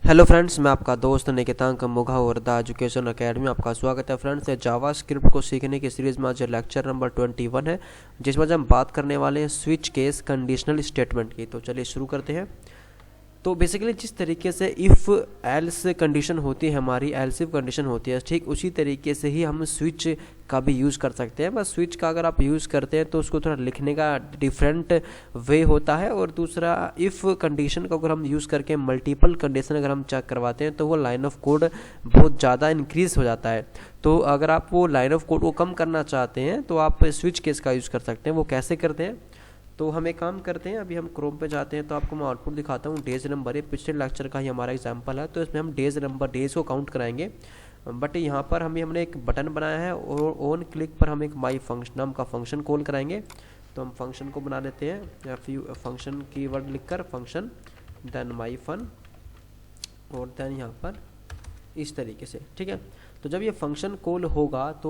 Hello friends, मैं आपका दोस्त निकितांक मोघा और द एजुकेशन अकेडमी में आपका स्वागत है। फ्रेंड्स, जावा स्क्रिप्ट को सीखने की सीरीज़ में आज लेक्चर नंबर 21 है, जिसमें आज हम बात करने वाले हैं स्विच केस कंडीशनल स्टेटमेंट की। तो चलिए शुरू करते हैं। तो बेसिकली जिस तरीके से इफ़ एल्स कंडीशन होती है, हमारी एल्सिफ कंडीशन होती है, ठीक उसी तरीके से ही हम स्विच का भी यूज़ कर सकते हैं। बस स्विच का अगर आप यूज़ करते हैं तो उसको थोड़ा लिखने का डिफरेंट वे होता है, और दूसरा इफ़ कंडीशन को अगर हम यूज़ करके मल्टीपल कंडीशन अगर हम चेक करवाते हैं तो वो लाइन ऑफ कोड बहुत ज़्यादा इंक्रीज़ हो जाता है। तो अगर आप वो लाइन ऑफ कोड को कम करना चाहते हैं तो आप स्विच केस का यूज़ कर सकते हैं। वो कैसे करते हैं, तो हम एक काम करते हैं, अभी हम क्रोम पे जाते हैं तो आपको मैं आउटपुट दिखाता हूँ। डेज नंबर, ये पिछले लेक्चर का ही हमारा एग्जांपल है, तो इसमें हम डेज को काउंट कराएंगे। बट यहाँ पर हमने एक बटन बनाया है और ऑन क्लिक पर हम एक माई फंक्शन नाम का फंक्शन कॉल कराएंगे। तो हम फंक्शन को बना लेते हैं, फंक्शन कीवर्ड लिखकर फंक्शन देन माई फन, और देन यहाँ पर इस तरीके से, ठीक है। तो जब ये फंक्शन कॉल होगा तो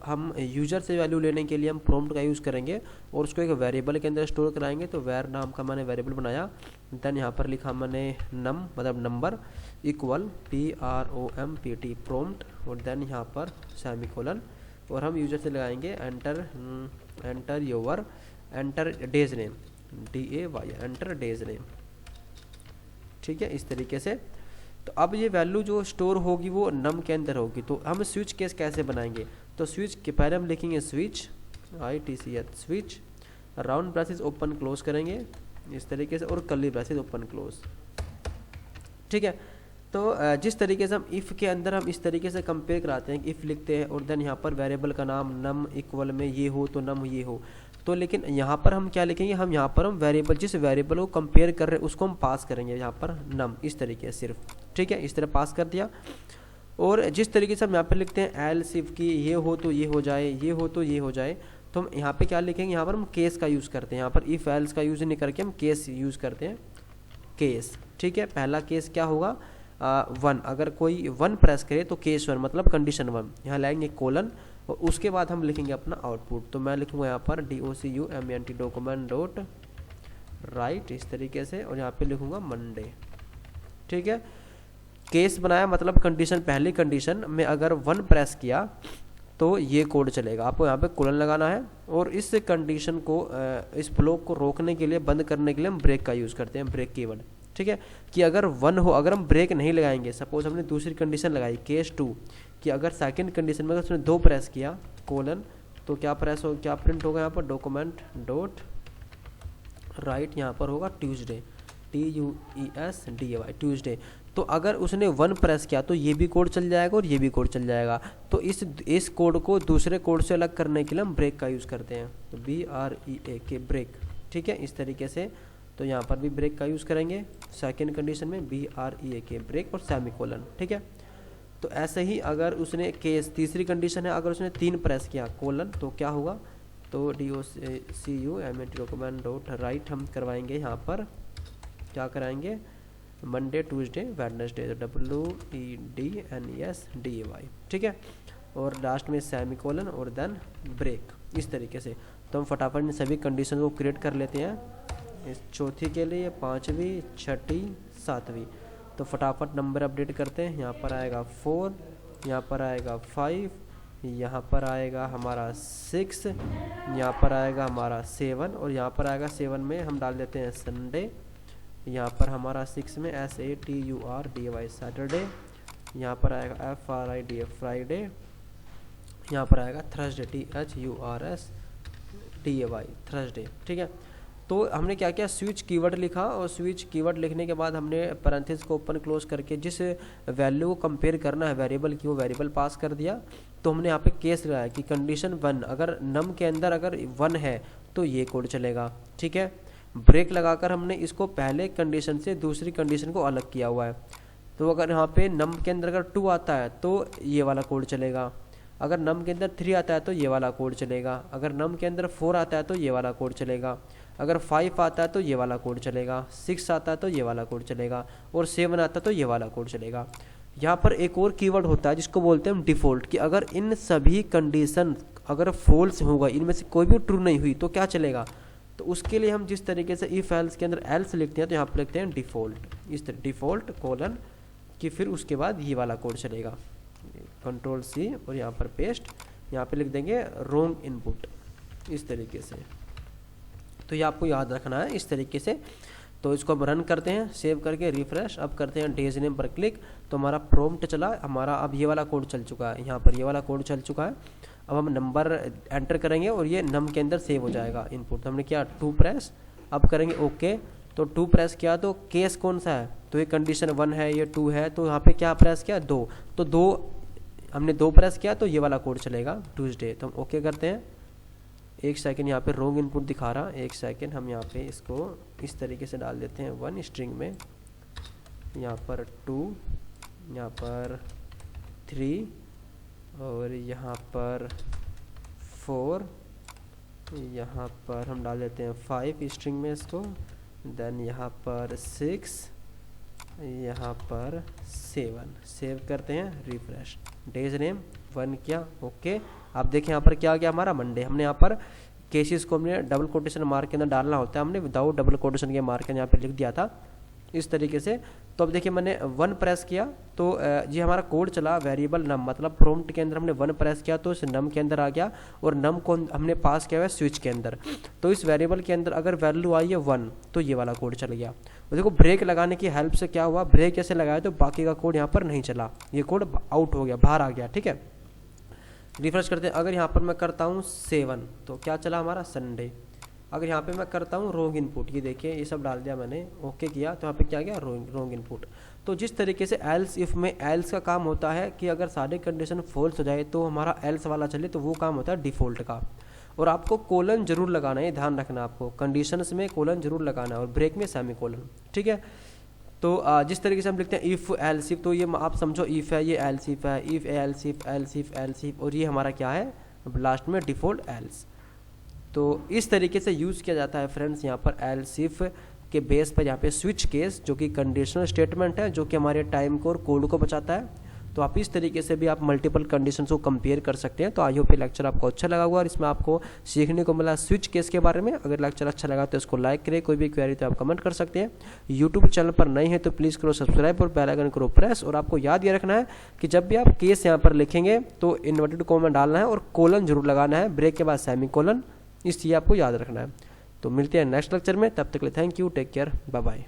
हम यूज़र से वैल्यू लेने के लिए हम प्रॉम्प्ट का यूज़ करेंगे और उसको एक वेरिएबल के अंदर स्टोर कराएंगे। तो वेर नाम का मैंने वेरिएबल बनाया, देन यहाँ पर लिखा मैंने नम मतलब नंबर इक्वल PROMPT प्रॉम्प्ट, और देन यहाँ पर सेमीकोलन, और हम यूज़र से लगाएंगे enter days name DAY, enter days name, ठीक है, इस तरीके से। तो अब ये वैल्यू जो स्टोर होगी वो नम के अंदर होगी। तो हम स्विच केस कैसे बनाएंगे, तो स्विच के पहले हम लिखेंगे switch ITCH switch, round bracket open close करेंगे इस तरीके से, और कर्ली ब्रैकेट ओपन क्लोज, ठीक है। तो जिस तरीके से हम इफ़ के अंदर हम इस तरीके से कंपेयर कराते हैं, इफ़ लिखते हैं और देन यहाँ पर वेरिएबल का नाम नम इक्वल में ये हो तो नम ये हो, तो लेकिन यहाँ पर हम क्या लिखेंगे, हम यहाँ पर हम वेरिएबल जिस वेरिएबल को कंपेयर कर रहे हैं उसको हम पास करेंगे यहाँ पर नम, इस तरीके से सिर्फ, ठीक है, इस तरह पास कर दिया। और जिस तरीके से हम यहाँ पर लिखते हैं एल्स इफ की ये हो तो ये हो जाए, ये हो तो ये हो जाए, तो हम यहाँ पे क्या लिखेंगे, यहाँ पर हम केस का यूज़ करते हैं। यहाँ पर इफ एल्स का यूज़ नहीं करके हम केस यूज़ करते हैं, केस, ठीक है। पहला केस क्या होगा, 1, अगर कोई 1 प्रेस करे तो केस 1 मतलब कंडीशन 1, यहाँ लाएंगे कोलन, और उसके बाद हम लिखेंगे अपना आउटपुट। तो मैं लिखूँगा यहाँ पर DOCUMENT डॉक्यूमेंट डॉट राइट इस तरीके से, और यहाँ पे लिखूँगा मंडे, ठीक है। केस बनाया मतलब कंडीशन, पहली कंडीशन में अगर 1 प्रेस किया तो ये कोड चलेगा। आपको यहाँ पे कोलन लगाना है, और इस कंडीशन को इस ब्लॉक को रोकने के लिए, बंद करने के लिए हम ब्रेक का यूज़ करते हैं, ब्रेक कीवर्ड, ठीक है। कि अगर 1 हो, अगर हम ब्रेक नहीं लगाएंगे, सपोज हमने दूसरी कंडीशन लगाई केस 2 कि अगर सेकंड कंडीशन में अगर उसने 2 प्रेस किया कोलन, तो क्या प्रेस हो, क्या प्रिंट होगा यहाँ पर, डॉक्यूमेंट डॉट राइट, यहाँ पर होगा ट्यूसडे TUESDAY ट्यूसडे। तो अगर उसने 1 प्रेस किया तो ये भी कोड चल जाएगा और ये भी कोड चल जाएगा। तो इस कोड को दूसरे कोड से अलग करने के लिए हम ब्रेक का यूज़ करते हैं, तो BREAK ब्रेक, ठीक है, इस तरीके से। तो यहाँ पर भी ब्रेक का यूज़ करेंगे सेकेंड कंडीशन में, BREAK ब्रेक और सेमीकोलन, ठीक है। तो ऐसे ही अगर उसने केस तीसरी कंडीशन है, अगर उसने 3 प्रेस किया कोलन, तो क्या होगा, तो DOCUMENT डॉक्यूमेंट डॉट राइट हम करवाएंगे, यहाँ पर क्या कराएंगे, मंडे ट्यूसडे वेडनेसडे, WEDNESDAY, ठीक है, और लास्ट में सेमीकोलन और देन ब्रेक, इस तरीके से। तो हम फटाफट इन सभी कंडीशन को क्रिएट कर लेते हैं, इस चौथी के लिए, 5वीं, 6ठी, 7वीं। तो फटाफट नंबर अपडेट करते हैं। यहाँ पर आएगा 4, यहाँ पर आएगा 5, यहाँ पर आएगा हमारा 6, यहाँ पर आएगा हमारा 7, और यहाँ पर आएगा 7 में हम डाल देते हैं संडे, यहाँ पर हमारा 6 में SATURDAY सैटरडे, यहाँ पर आएगा FRIDA फ्राइडे, यहाँ पर आएगा थर्सडे THURSDAY थर्सडे, ठीक है। तो हमने क्या किया, स्विच कीवर्ड लिखा, और स्विच कीवर्ड लिखने के बाद हमने पैरेंथेसिस को ओपन क्लोज करके जिस वैल्यू को कंपेयर करना है वेरिएबल की, वो वेरिएबल पास कर दिया। तो हमने यहाँ पे केस लगाया कि कंडीशन 1, अगर नम के अंदर अगर 1 है तो ये कोड चलेगा, ठीक है। ब्रेक लगाकर हमने इसको पहले कंडीशन से दूसरी कंडीशन को अलग किया हुआ है। तो अगर यहाँ पे नम के अंदर अगर 2 आता है तो ये वाला कोड चलेगा, अगर नम के अंदर 3 आता है तो ये वाला कोड चलेगा, अगर नम के अंदर 4 आता है तो ये वाला कोड चलेगा, अगर 5 आता है तो ये वाला कोड चलेगा, 6 आता है तो ये वाला कोड चलेगा, और 7 आता है तो ये वाला कोड चलेगा। यहाँ पर एक और कीवर्ड होता है जिसको बोलते हैं हम डिफ़ॉल्ट, कि अगर इन सभी कंडीशन अगर फॉल्स होगा, इनमें से कोई भी ट्रू नहीं हुई तो क्या चलेगा, तो उसके लिए हम जिस तरीके से इफ एल्स के अंदर एल्स लिखते हैं तो यहाँ पर लिखते हैं डिफ़ॉल्ट, इस तरह डिफ़ॉल्ट कोलन कि फिर उसके बाद ये वाला कोड चलेगा। कंट्रोल सी और यहाँ पर पेस्ट, यहाँ पे लिख देंगे रॉन्ग इनपुट, इस तरीके से। तो ये आपको याद रखना है इस तरीके से। तो इसको हम रन करते हैं, सेव करके रिफ्रेश। अब करते हैं डेज नेम पर क्लिक, तो हमारा प्रॉम्प्ट चला हमारा। अब ये वाला कोड चल चुका है, यहाँ पर ये वाला कोड चल चुका है। अब हम नंबर एंटर करेंगे और ये नम के अंदर सेव हो जाएगा इनपुट। हमने किया 2 प्रेस, अब करेंगे ओके। तो 2 प्रेस किया तो केस कौन सा है, तो ये कंडीशन 1 है, ये 2 है, तो यहाँ पे क्या प्रेस किया 2, तो 2 हमने 2 प्रेस किया तो ये वाला कोड चलेगा ट्यूसडे। तो हम ओके करते हैं। 1 सेकंड, यहाँ पे रॉन्ग इनपुट दिखा रहा। 1 सेकंड, हम यहाँ पे इसको इस तरीके से डाल देते हैं 1 स्ट्रिंग में, यहाँ पर 2, यहाँ पर 3 और यहाँ पर 4, यहाँ पर हम डाल देते हैं 5 स्ट्रिंग में इसको, देन यहाँ पर 6, यहाँ पर 7। सेव करते हैं, रिफ्रेश। डेज नेम 1 किया, ओके। आप देखें यहाँ पर क्या आ गया हमारा मंडे। हमने यहाँ पर केसेस को हमने डबल कोटेशन मार्क के अंदर डालना होता है, हमने विदाउट डबल कोटेशन के मार्क के यहाँ पे लिख दिया था इस तरीके से। तो अब देखिए मैंने 1 प्रेस किया तो ये हमारा कोड चला वेरिएबल नम, मतलब प्रॉम्प्ट के अंदर हमने 1 प्रेस किया तो इस नम के अंदर आ गया, और नम को हमने पास किया हुआ है स्विच के अंदर। तो इस वेरिएबल के अंदर अगर वैल्यू आई है 1 तो ये वाला कोड चल गया। और देखो ब्रेक लगाने की हेल्प से क्या हुआ, ब्रेक जैसे लगाया तो बाकी का कोड यहाँ पर नहीं चला, ये कोड आउट हो गया, बाहर आ गया, ठीक है। रिफ्रेश करते हैं। अगर यहाँ पर मैं करता हूँ 7 तो क्या चला हमारा संडे। अगर यहाँ पे मैं करता हूँ रॉन्ग इनपुट, ये देखिए ये सब डाल दिया मैंने, ओके किया तो यहाँ पे क्या गया रॉन्ग इनपुट। तो जिस तरीके से एल्स इफ में एल्स का काम होता है कि अगर सारे कंडीशन फॉल्स हो जाए तो हमारा एल्स वाला चले, तो वो काम होता है डिफ़ॉल्ट का। और आपको कोलन जरूर लगाना है, ध्यान रखना आपको, कंडीशंस में कोलन जरूर लगाना है और ब्रेक में सेमी कोलन, ठीक है। तो जिस तरीके से हम लिखते हैं इफ़ एल्स इफ, तो ये आप समझो इफ़ है, ये एल्स इफ है, if else if else if else if, और ये हमारा क्या है लास्ट में डिफ़ॉल्ट एल्स। तो इस तरीके से यूज़ किया जाता है फ्रेंड्स यहाँ पर एल्स इफ के बेस पर, यहाँ पे स्विच केस जो कि कंडीशनल स्टेटमेंट है, जो कि हमारे टाइम को और कोड को बचाता है। तो आप इस तरीके से भी आप मल्टीपल कंडीशंस को कंपेयर कर सकते हैं। तो आई होप ये लेक्चर आपको अच्छा लगा होगा और इसमें आपको सीखने को मिला स्विच केस के बारे में। अगर लेक्चर अच्छा लगा तो इसको लाइक करें, कोई भी क्वेरी तो आप कमेंट कर सकते हैं। यूट्यूब चैनल पर नए हैं तो प्लीज़ करो सब्सक्राइब और बेल आइकन करो प्रेस। और आपको याद ये रखना है कि जब भी आप केस यहाँ पर लिखेंगे तो इन्वर्टेड कॉमा डालना है और कोलन जरूर लगाना है, ब्रेक के बाद सेमी कोलन, इस चीज़ आपको याद रखना है। तो मिलते हैं नेक्स्ट लेक्चर में, तब तक के लिए thank you, take care, bye bye.